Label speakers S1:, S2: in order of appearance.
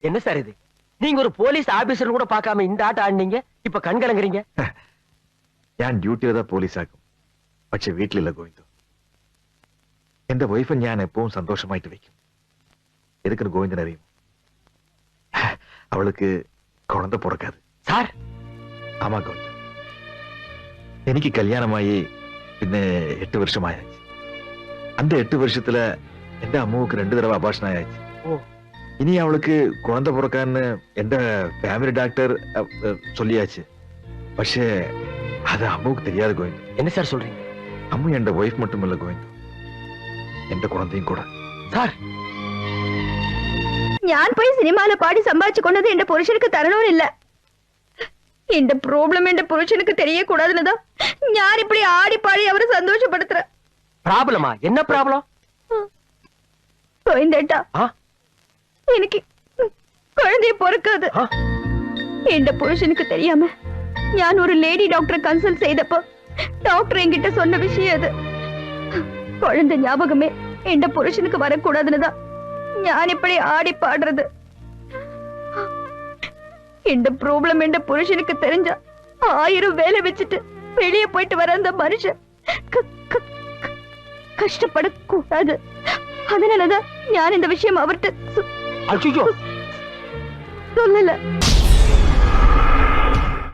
S1: என்ன சார் இது? நீங்க ஒரு போலீஸ் ஆபீசர் கூட பார்க்காம இந்த ஆட்ட ஆடுனீங்க, இப்ப கண் கலங்குறீங்க.
S2: ഞാൻ ഡ്യൂട്ടിയുടെ പോലീസാക്കും. പക്ഷെ വീട്ടിലില്ല ഗോവിന്ദു. എന്റെ വൈഫ് ഞാൻ എപ്പോഴും സന്തോഷമായിട്ട് വെക്കും. എതുക്കിന് ഗോവിന്ദൻ അറിയും? അവൾക്ക് കുഴന്ത പിറക്കാது.
S1: സാർ,
S2: ஆமா கோவிந்த். എനിക്ക് കല്യാണമായി പിന്നെ 8 വർഷമായാச்சு. அந்த 8 வருஷத்துல എന്റെ അമ്മുவுக்கு 2 தடவை அபார்ஷன் ஆயாச்சு. இனி அவளுக்கு குழந்தை பிறக்கான்னு எந்த ஃபேமிலி டாக்டர் சொல்லியாச்சு. പക്ഷേ அது அம்முவுக்கு தெரியாது கோவிந்த்.
S1: என்ன சார் சொல்றீங்க?
S2: அம்மு என் வைஃப் மட்டும் இல்ல கோவிந்த், எந்த குழந்தையும் கூட.
S1: சார்,
S3: ഞാൻ പോയി സിനിമയിലെ പാടി സമ്പാദിച്ചു കൊണ്ടത് എന്റെ പുരുഷനുക്ക് തരണമെന്നില്ല. എന്റെ പ്രോബ്ലം എന്റെ പുരുഷനുക്ക് தெரியக்கூடாதுன்னு ഞാൻ இப்படி ஆடி பாடி அவரை சந்தோஷப்படுத்துறேன்.
S1: ப்ராப்ளமா? என்ன ப்ராப்ளம்?
S3: கோவிந்தேட்டா, எனக்கு குழந்தைய பிறக்காது. எന്റെ புருஷனுக்கு தெரியாம ഞാൻ ஒரு லேடி டாக்டர் கன்சல்ட் செய்தப்போ டாக்டர் என்கிட்ட சொன்ன விஷயம் அது. குழந்தை ஞாபகமே எന്റെ புருஷனுக்கு வரக்கூடாதுன்னு ഞാൻ இப்படி ஆடி பாடுறது. இந்த ப்ராப்ளம் என்ற புருஷனுக்கு தெரிஞ்சா 1000 வேலை வச்சுட்டு வெளியே போயிட்டு வர அந்த மனுஷன் கஷ்டப்படக்கூடாது. அதனாலதான் ഞാൻ இந்த விஷயம் அவர்கிட்ட சொல்லல.